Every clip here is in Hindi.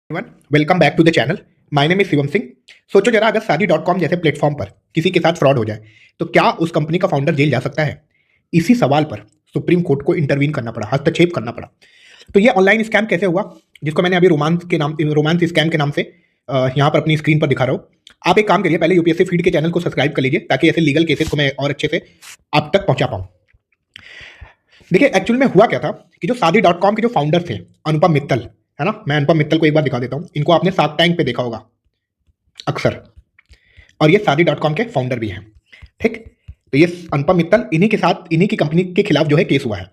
Everyone, welcome back to the channel. My name is Shivam Singh. सोचो जरा, अगर शादी डॉट कॉम जैसे प्लेटफॉर्म पर किसी के साथ फ्रॉड हो जाए तो क्या उस कंपनी का फाउंडर जेल जा सकता है? इसी सवाल पर सुप्रीम कोर्ट को इंटरवीन करना पड़ा, हस्तक्षेप करना पड़ा। तो ये ऑनलाइन स्कैम कैसे हुआ, जिसको मैंने अभी रोमांस स्कैम के नाम से यहाँ पर अपनी स्क्रीन पर दिखा रहा हूँ। आप एक काम करिए, पहले यूपीएससी फीड के चैनल को सब्सक्राइब कर लीजिए ताकि ऐसे लीगल केसेस को मैं और अच्छे से आप तक पहुंचा पाऊँ। देखिए, एक्चुअल में हुआ क्या था कि जो शादी डॉट कॉम के जो फाउंडर थे, अनुपम मित्तल, है ना। मैं अनुपम मित्तल को एक बार दिखा देता हूँ। इनको आपने शार्क टैंक पे देखा होगा अक्सर, और ये शादी डॉट कॉम के फाउंडर भी हैं। ठीक, तो ये अनुपम मित्तल, इन्हीं के साथ, इन्हीं की कंपनी के खिलाफ जो है केस हुआ है।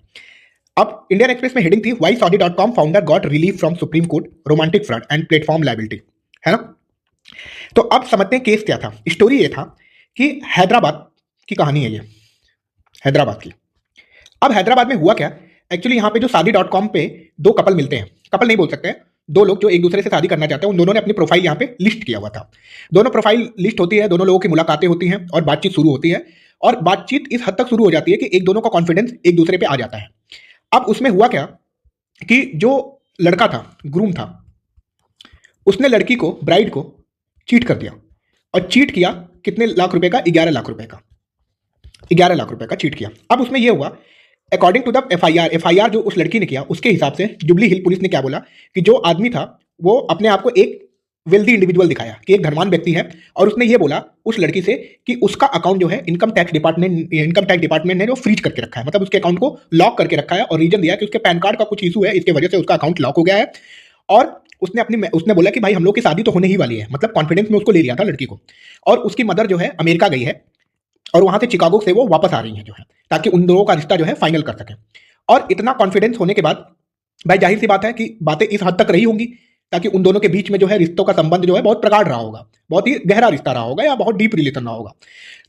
अब इंडियन एक्सप्रेस में हेडिंग थी, वाई शादी dot com founder got relief from supreme court, romantic fraud and platform liability, है ना। तो अब समझते हैं केस क्या था। स्टोरी ये था कि हैदराबाद की कहानी है ये, हैदराबाद की। अब हैदराबाद में हुआ क्या, एक्चुअली यहाँ पे जो शादी डॉट कॉम पे दो कपल मिलते हैं, कपल नहीं बोल सकते हैं, दो लोग जो एक दूसरे से शादी करना चाहते हैं, उन दोनों ने अपनी प्रोफाइल यहाँ पे लिस्ट किया हुआ था। दोनों प्रोफाइल लिस्ट होती है, दोनों लोगों की मुलाकातें होती हैं और बातचीत शुरू होती है। और बातचीत इस हद तक शुरू हो जाती है कि एक दोनों का कॉन्फिडेंस एक दूसरे पे आ जाता है। अब उसमें हुआ क्या कि जो लड़का था, ग्रूम था, उसने लड़की को, ब्राइड को चीट कर दिया। और चीट किया कितने लाख रुपए का? 11 लाख रुपए का। 11 लाख रुपए का चीट किया। अब उसमें यह हुआ, अकॉर्डिंग टू द एफआईआर जो उस लड़की ने किया, उसके हिसाब से जुबली हिल पुलिस ने क्या बोला कि जो आदमी था वो अपने आप को एक वेल्दी इंडिविजुअल दिखाया कि एक धनवान व्यक्ति है, और उसने ये बोला उस लड़की से कि उसका अकाउंट जो है इनकम टैक्स डिपार्टमेंट ने जो फ्रीज करके रखा है, मतलब उसके अकाउंट को लॉक करके रखा है। और रीजन दिया कि उसके पैन कार्ड का कुछ इशू है, इसके वजह से उसका अकाउंट लॉक हो गया है। और उसने बोला कि भाई हम लोग की शादी तो होने ही वाली है, मतलब कॉन्फिडेंस में उसको ले लिया था लड़की को। और उसकी मदर जो है अमेरिका गई है, और वहां से चिकागो से वो वापस आ रही हैं जो है, ताकि उन दोनों का रिश्ता जो है फाइनल कर सके। और इतना कॉन्फिडेंस होने के बाद भाई जाहिर सी बात है कि बातें इस हद तक रही होंगी ताकि उन दोनों के बीच में जो है रिश्तों का संबंध जो है बहुत प्रगाढ़ रहा होगा, बहुत ही गहरा रिश्ता रहा होगा, या बहुत डीप रिलेशन रहा होगा।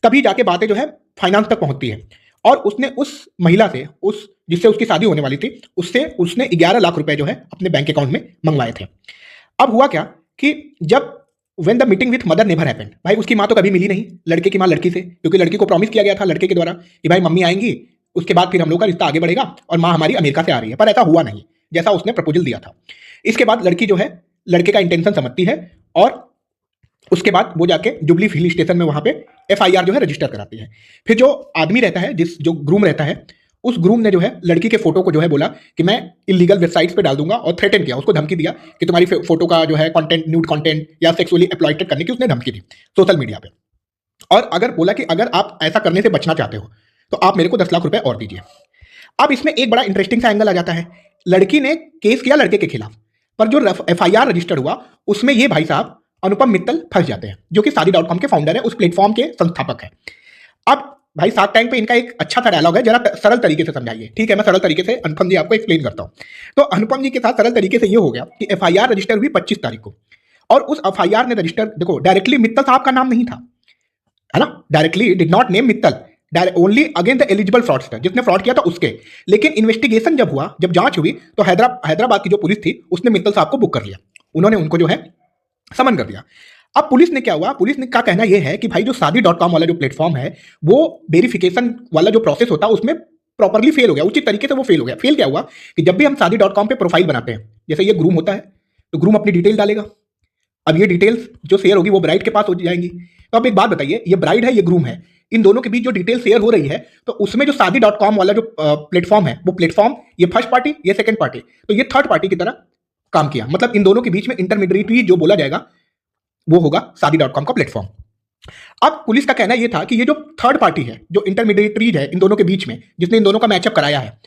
तभी जाके बातें जो है फाइनेंस तक पहुंचती है। और उसने उस महिला से, उस जिससे उसकी शादी होने वाली थी, उससे उसने 11 लाख रुपए जो है अपने बैंक अकाउंट में मंगवाए थे। अब हुआ क्या कि जब when the meeting with mother never happened, भाई उसकी माँ तो कभी मिली नहीं, लड़के की माँ लड़की से, क्योंकि लड़की को प्रॉमिस किया गया था लड़के के द्वारा कि भाई मम्मी आएंगी, उसके बाद फिर हम लोग का रिश्ता आगे बढ़ेगा, और माँ हमारी अमेरिका से आ रही है। पर ऐसा हुआ नहीं जैसा उसने प्रपोजल दिया था। इसके बाद लड़की जो है लड़के का इंटेंशन समझती है, और उसके बाद वो जाके जुबली हिल स्टेशन में वहां पे एफआईआर जो है रजिस्टर कराती है। फिर जो आदमी रहता है, जो ग्रूम रहता है, उस ग्रूम ने जो है लड़की के फोटो को जो है बोला कि मैं इलीगल वेबसाइट्स पे डाल दूंगा, और थ्रेटन किया, उसको धमकी दिया कि तुम्हारी फोटो का जो है कंटेंट, न्यूड कंटेंट या सेक्सुअली एक्सप्लॉइटेड करने की उसने धमकी दी सोशल मीडिया पे। और अगर बोला कि अगर आप ऐसा करने से बचना चाहते हो तो आप मेरे को 10 लाख रुपए और दीजिए। अब इसमें एक बड़ा इंटरेस्टिंग सा एंगल आ जाता है। लड़की ने केस किया लड़के के खिलाफ, पर जो एफआईआर रजिस्टर्ड हुआ उसमें ये भाई साहब अनुपम मित्तल फंस जाते हैं, जो कि शादी डॉट कॉम के फाउंडर है, उस प्लेटफॉर्म के संस्थापक है। अब भाई शार्क टैंक पे इनका एक अच्छा सा डायलॉग है, जरा सरल तरीके से समझाइए। ठीक है, मैं सरल तरीके से अनुपम जी आपको एक्सप्लेन करता हूं। तो अनुपम जी के साथ सरल तरीके से ये हो गया कि एफआईआर रजिस्टर हुई 25 तारीख को, और उस एफआईआर ने रजिस्टर, देखो डायरेक्टली मित्तल साहब का नाम नहीं था, है ना, directly did not name Mittal, only again the eligible fraudster, जिसने फ्रॉड किया था उसके। लेकिन इन्वेस्टिगेशन जब हुआ, जब जांच हुई, तो हैदराबाद की जो पुलिस थी उसने मित्तल साहब को बुक कर लिया, उन्होंने उनको जो है समन कर दिया। अब पुलिस ने क्या हुआ, पुलिस ने का कहना यह है कि भाई जो शादी डॉट कॉम वाला जो प्लेटफॉर्म है, वो वेरिफिकेशन वाला जो प्रोसेस होता है उसमें प्रॉपरली फेल हो गया, उचित तरीके से वो फेल हो गया। फेल क्या हुआ कि जब भी हम शादी डॉट कॉम पे प्रोफाइल बनाते हैं, जैसे ये ग्रूम होता है, तो ग्रूम अपनी डिटेल डालेगा। अब ये डिटेल्स जो शेयर होगी वो ब्राइड के पास हो जाएंगी। तो अब एक बात बताइए, ये ब्राइड है, ये ग्रूम है, इन दोनों के बीच जो डिटेल शेयर हो रही है, तो उसमें जो शादी डॉट कॉम वाला जो प्लेटफॉर्म है, वो प्लेटफॉर्म, ये फर्स्ट पार्टी, ये सेकंड पार्टी, तो ये थर्ड पार्टी की तरह काम किया। मतलब इन दोनों के बीच में इंटरमीडिएट जो बोला जाएगा वो होगा शादी डॉट कॉम का प्लेटफॉर्म। अब पुलिस का कहना यह था कि ये जो थर्ड पार्टी है, जो इंटरमीडिएटरीज है इन दोनों के बीच में, जिसने इन दोनों का मैचअप कराया है,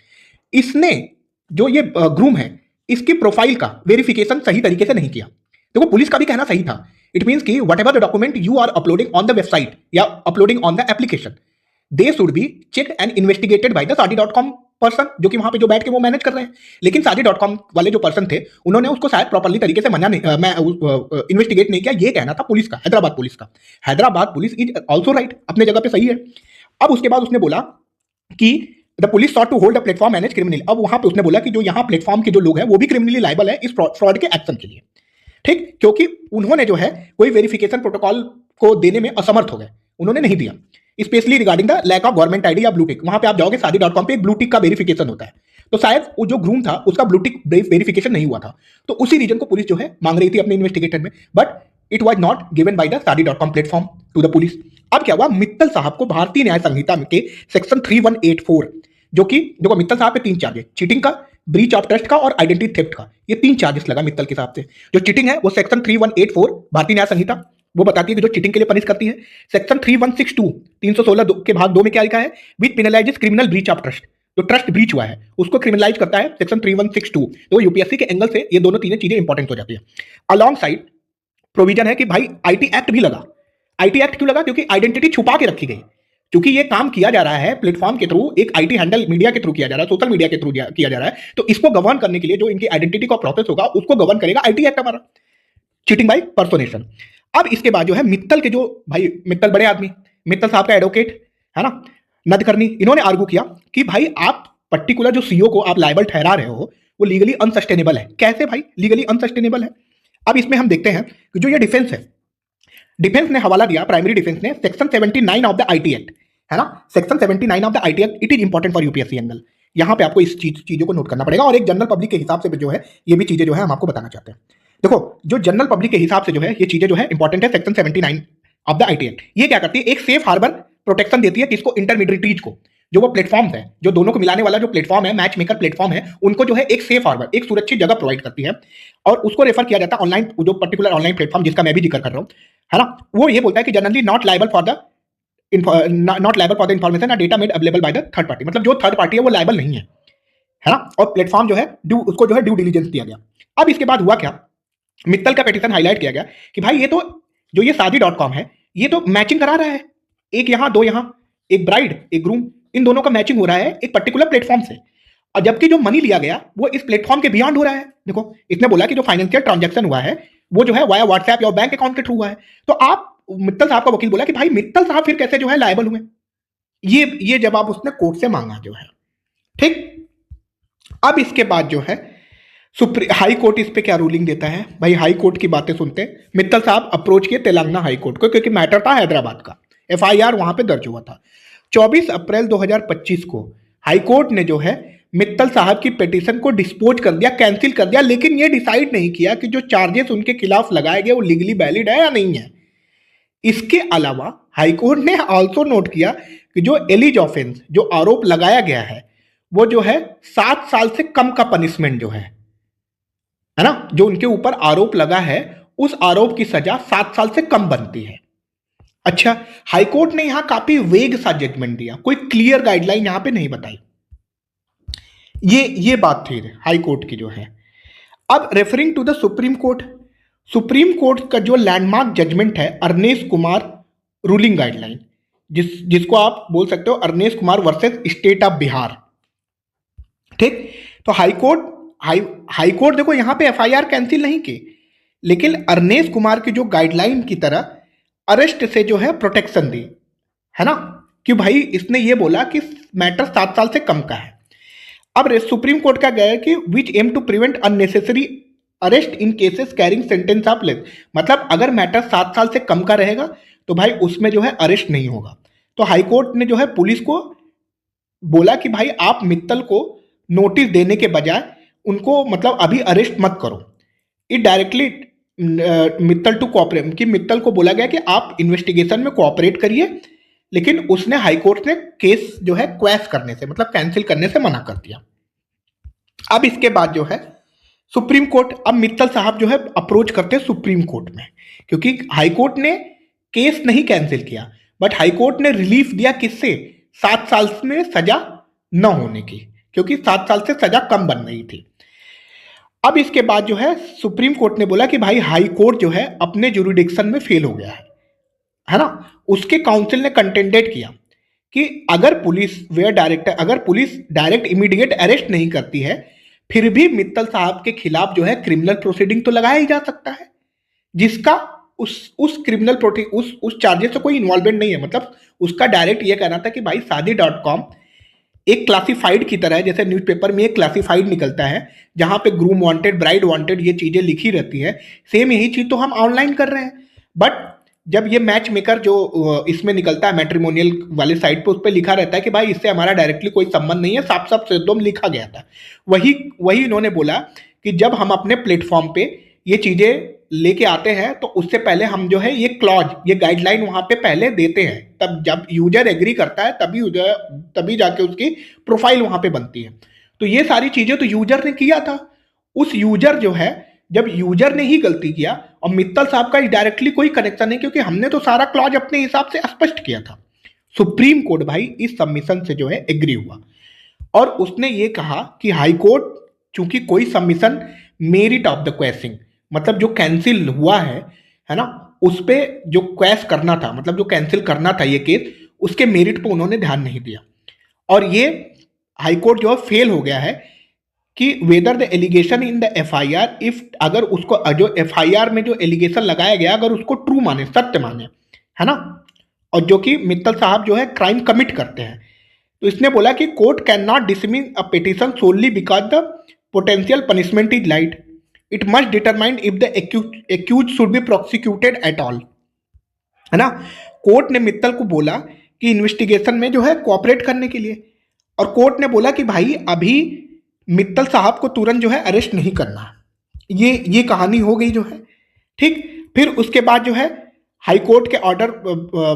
इसने, जो ये ग्रूम है, इसकी प्रोफाइल का वेरिफिकेशन सही तरीके से नहीं किया। देखो पुलिस का भी कहना सही था। इट मीन्स कि whatever the document you are uploading on the website या uploading on the application, they should be checked and investigated by the Shaadi dot com person, जो कि वहां पे जो बैठ के वो मैनेज कर रहे हैं। लेकिन शादी डॉट कॉम वाले जो पर्सन थे, उन्होंने उसको शायद प्रॉपर्ली तरीके से इन्वेस्टिगेट नहीं किया, ये कहना था पुलिस का, हैदराबाद पुलिस का। Hyderabad police is also right, अपने जगह पे सही है। अब उसके बाद उसने बोला कि the police sought to hold a platform manage criminal. अब वहां पे उसने बोला कि जो यहाँ प्लेटफॉर्म के जो लोग हैं वो भी क्रिमिनली लाइबल है इस फ्रॉड के एक्शन के लिए। ठीक, क्योंकि उन्होंने जो है कोई वेरिफिकेशन प्रोटोकॉल को देने में असमर्थ हो गए, उन्होंने नहीं दिया, specially regarding the lack of government ID या ब्लू टिक। वहां पे आप जाओगे शादी डॉट कॉम पे एक ब्लू टिक का वेरिफिकेशन होता है, तो शायद वो जो ग्रूम था उसका ब्लूटिक वेरिफिकेशन नहीं हुआ था, तो उसी रीजन को पुलिस जो है मांग रही थी अपने इन्वेस्टिगेटर में, but it was not given by the Shaadi.com platform to the police. अब क्या हुआ, मित्तल साहब को भारतीय न्याय संहिता के सेक्शन 3184, जो कि देखो मित्तल साहब पे 3 चार्जेस, चीटिंग का, ब्रीच ऑफ ट्रस्ट का और आइडेंटिटी थेफ्ट का, ये 3 चार्जेस लगा मित्तल के हिसाब से। जो चीटिंग है वो सेक्शन 3184 भारतीय न्याय संहिता वो बताती है कि जो चीटिंग के लिए पनिश करती है। सेक्शन 3162 316 के भाग 2 में क्या लिखा है, विच penalises criminal breach of trust, जो ट्रस्ट ब्रीच हुआ है उसको क्रिमिनलाइज करता है सेक्शन 3162। तो यूपीएससी के एंगल से ये दोनों तीनों चीजें इंपॉर्टेंट हो जाती है। अलॉन्ग साइड प्रोविजन है कि भाई आईटी एक्ट भी लगा। आईटी एक्ट क्यों लगा, क्योंकि आइडेंटिटी छुपा के रखी गई, क्योंकि ये काम किया जा रहा है प्लेटफॉर्म के थ्रू, एक आईटी हैंडल मीडिया के थ्रू किया जा रहा है, सोशल मीडिया के थ्रू किया जा रहा है, तो इसको गवर्न करने के लिए जो इनकी आइडेंटिटी का प्रोसेस होगा उसको गवर्न करेगा आईटी एक्ट हमारा, चीटिंग बाय पर्सोनेशन। अब इसके बाद जो है मित्तल के जो भाई, मित्तल बड़े आदमी, मित्तल साहब का एडवोकेट है ना नदकर्णी, इन्होंने आर्गू किया कि भाई आप पर्टिकुलर जो सीईओ को आप लायबल ठहरा रहे हो वो लीगली अनसस्टेनेबल है। कैसे भाई लीगली अनसस्टेनेबल है? अब इसमें हम देखते हैं कि जो ये डिफेंस है, डिफेंस ने हवाला दिया, प्राइमरी डिफेंस ने section 79 of the IT act, है ना, section 79 of the IT act, it is important for UPSC angle. यहां पे आपको इस चीजों को नोट करना पड़ेगा, और एक जनरल पब्लिक के हिसाब से जो है ये भी चीजें जो है हम आपको बताना चाहते हैं। देखो जो जनरल पब्लिक के हिसाब से जो है ये चीजें जो है इंपॉर्टेंट है, section 79 of the IT act. ये क्या करती है, एक सेफ हार्बर प्रोटेक्शन देती है किसको, इंटरमीडिएटरीज को, जो वो प्लेटफॉर्म्स है, जो दोनों को मिलाने वाला जो प्लेटफॉर्म है, मैच मेकर प्लेटफॉर्म है, उनको जो है एक सेफ हार्बर, एक सुरक्षित जगह प्रोवाइड करती है, और उसको रेफर किया जाता है ऑनलाइन, जो पर्टिकुलर ऑनलाइन प्लेटफॉर्म जिसका मैं भी जिक्र कर रहा हूं, है ना, वो ये बोलता है कि generally not liable for the information और data made available by the third party, मतलब जो थर्ड पार्टी है वो लायबल नहीं है ना, और प्लेटफॉर्म जो है उसको जो है ड्यू डिलीजेंस दिया गया। अब इसके बाद हुआ क्या, मित्तल का पेटिशन हाईलाइट किया गया कि भाई ये तो जो ये शादी.com है ये तो मैचिंग करा रहा है, एक यहां दो यहां, एक ब्राइड एक ग्रूम, इन दोनों का मैचिंग हो रहा है एक पर्टिकुलर प्लेटफॉर्म से, और जबकि जो मनी लिया गया वो इस प्लेटफॉर्म के बियॉन्ड हो रहा है। देखो इसने बोला कि जो फाइनेंशियल ट्रांजैक्शन हुआ है वो जो है वाया व्हाट्सएप या बैंक अकाउंट के थ्रू हुआ है, तो आप मित्तल साहब का वकील बोला कि भाई मित्तल साहब फिर कैसे जो है लायबल हुए, ये जवाब उसने कोर्ट से मांगा जो है, ठीक। अब इसके बाद जो है हाई कोर्ट इस पे क्या रूलिंग देता है, भाई हाई कोर्ट की बातें सुनते हैं। मित्तल साहब अप्रोच किए तेलंगाना हाई कोर्ट को, क्योंकि मैटर था हैदराबाद का, एफआईआर वहां पे दर्ज हुआ था। 24 अप्रैल 2025 को हाई कोर्ट ने जो है मित्तल साहब की पिटीशन को डिस्पोज कर दिया, कैंसिल कर दिया, लेकिन ये डिसाइड नहीं किया कि जो चार्जेस उनके खिलाफ लगाए गए वो लीगली वैलिड है या नहीं है। इसके अलावा हाईकोर्ट ने ऑल्सो नोट किया कि जो एलिज ऑफेंस, जो आरोप लगाया गया है, वो जो है 7 साल से कम का पनिशमेंट जो है ना, जो उनके ऊपर आरोप लगा है उस आरोप की सजा 7 साल से कम बनती है। अच्छा, हाईकोर्ट ने यहां काफी वेग सा जजमेंट दिया, कोई क्लियर गाइडलाइन यहां पे नहीं बताई। ये बात थी हाई कोर्ट की जो है। अब referring to the supreme court, supreme court का जो लैंडमार्क जजमेंट है अरनेश कुमार रूलिंग गाइडलाइन, जिसको आप बोल सकते हो Arnesh Kumar versus state of Bihar, ठीक। तो हाई कोर्ट देखो यहां पे एफआईआर कैंसिल नहीं की, लेकिन अरनेश कुमार की जो गाइडलाइन की तरह अरेस्ट से जो है प्रोटेक्शन दी, है ना, कि भाई इसने ये बोला कि मैटर 7 साल से कम का है। अब सुप्रीम कोर्ट का गया कि which aim to prevent unnecessary arrest in cases carrying sentence of less, मतलब अगर मैटर 7 साल से कम का रहेगा तो भाई उसमें जो है अरेस्ट नहीं होगा। तो हाई कोर्ट ने जो है पुलिस को बोला कि भाई आप मित्तल को नोटिस देने के बजाय उनको मतलब अभी अरेस्ट मत करो। It directly Mittal to cooperate, कि मित्तल को बोला गया कि आप इन्वेस्टिगेशन में कोऑपरेट करिए, लेकिन उसने हाई कोर्ट ने केस जो है क्वैश करने से, मतलब कैंसिल करने से मना कर दिया। अब इसके बाद जो है सुप्रीम कोर्ट, अब मित्तल साहब जो है अप्रोच करते हैं सुप्रीम कोर्ट में, क्योंकि हाई कोर्ट ने केस नहीं कैंसिल किया, बट हाई कोर्ट ने रिलीफ दिया किससे, 7 साल में सजा न होने की, क्योंकि 7 साल से सजा कम बन रही थी। अब इसके बाद जो है सुप्रीम कोर्ट ने बोला कि भाई हाई कोर्ट जो है अपने जुरिडिक्शन में फेल हो गया है ना। उसके काउंसिल ने कंटेंडेड किया कि अगर पुलिस डायरेक्ट इमीडिएट अरेस्ट नहीं करती है, फिर भी मित्तल साहब के खिलाफ जो है क्रिमिनल प्रोसीडिंग तो लगाया ही जा सकता है, जिसका उस क्रिमिनल उस चार्जेस से कोई इन्वॉल्वमेंट नहीं है। मतलब उसका डायरेक्ट ये कहना था कि भाई शादी.com एक क्लासिफाइड की तरह है, जैसे न्यूज़पेपर में एक क्लासिफाइड निकलता है जहां पे ग्रूम वांटेड, ब्राइड वांटेड, ये चीजें लिखी रहती है, सेम यही चीज तो हम ऑनलाइन कर रहे हैं। बट जब ये मैच मेकर जो इसमें निकलता है मैट्रिमोनियल वाले साइट पे, उस पर लिखा रहता है कि भाई इससे हमारा डायरेक्टली कोई संबंध नहीं है, साफ साफ शब्दों में लिखा गया था। वही वही इन्होंने बोला कि जब हम अपने प्लेटफॉर्म पे ये चीजें लेके आते हैं तो उससे पहले हम जो है ये क्लॉज, ये गाइडलाइन वहां पे पहले देते हैं, तब जब यूजर एग्री करता है तभी जाके उसकी प्रोफाइल वहां पे बनती है। तो ये सारी चीजें तो यूजर ने किया था। उस यूजर जो है, जब यूजर ने ही गलती किया, और मित्तल साहब का डायरेक्टली कोई कनेक्शन नहीं, क्योंकि हमने तो सारा क्लॉज अपने हिसाब से स्पष्ट किया था। सुप्रीम कोर्ट भाई इस सबमिशन से जो है एग्री हुआ और उसने ये कहा कि हाई कोर्ट चूंकि कोई submission merit of the question, मतलब जो कैंसिल हुआ है ना, उस पे जो क्वेश करना था, मतलब जो कैंसिल करना था ये केस, उसके मेरिट पे उन्होंने ध्यान नहीं दिया। और ये हाई कोर्ट जो है फेल हो गया है कि whether the allegation in the FIR, if अगर उसको जो एफआईआर में जो एलिगेशन लगाया गया अगर उसको ट्रू माने, सत्य माने, है ना, और जो कि मित्तल साहब जो है क्राइम कमिट करते हैं, तो इसने बोला कि court can not dismiss a petition solely because the potential punishment is light, it must determine if the accused should be prosecuted at all, है ना। कोर्ट ने मित्तल को बोला कि इन्वेस्टिगेशन में जो है कोऑपरेट करने के लिए, और कोर्ट ने बोला कि भाई अभी मित्तल साहब को तुरंत जो है अरेस्ट नहीं करना। ये कहानी हो गई जो है, ठीक। फिर उसके बाद जो है हाई कोर्ट के ऑर्डर,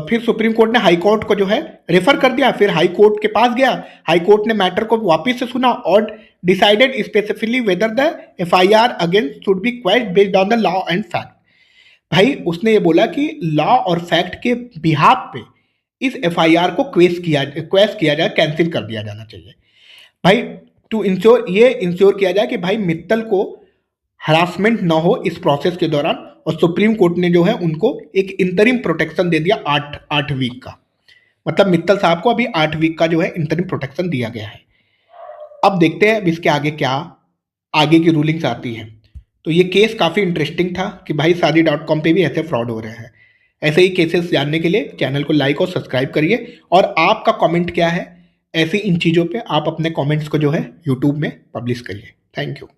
फिर सुप्रीम कोर्ट ने हाई कोर्ट को जो है रेफर कर दिया, फिर हाई कोर्ट के पास गया, हाई कोर्ट ने मैटर को वापस से सुना और decided specifically whether the FIR against should be question based on the law and fact. भाई उसने ये बोला कि लॉ और फैक्ट के बिहाफ पे इस एफआईआर को क्वेश किया जाए, कैंसिल कर दिया जाना चाहिए भाई, टू इंश्योर, ये इंश्योर किया जाए कि भाई मित्तल को हरासमेंट ना हो इस प्रोसेस के दौरान। और सुप्रीम कोर्ट ने जो है उनको एक इंटरिम प्रोटेक्शन दे दिया 8 वीक का, मतलब मित्तल साहब को अभी 8 वीक का जो है इंटरिम प्रोटेक्शन दिया गया है। अब देखते हैं इसके आगे क्या आगे की रूलिंग्स आती हैं। तो ये केस काफ़ी इंटरेस्टिंग था कि भाई शादी.com पे भी ऐसे फ्रॉड हो रहे हैं। ऐसे ही केसेस जानने के लिए चैनल को लाइक और सब्सक्राइब करिए, और आपका कमेंट क्या है ऐसी इन चीज़ों पे, आप अपने कमेंट्स को जो है यूट्यूब में पब्लिश करिए। Thank you.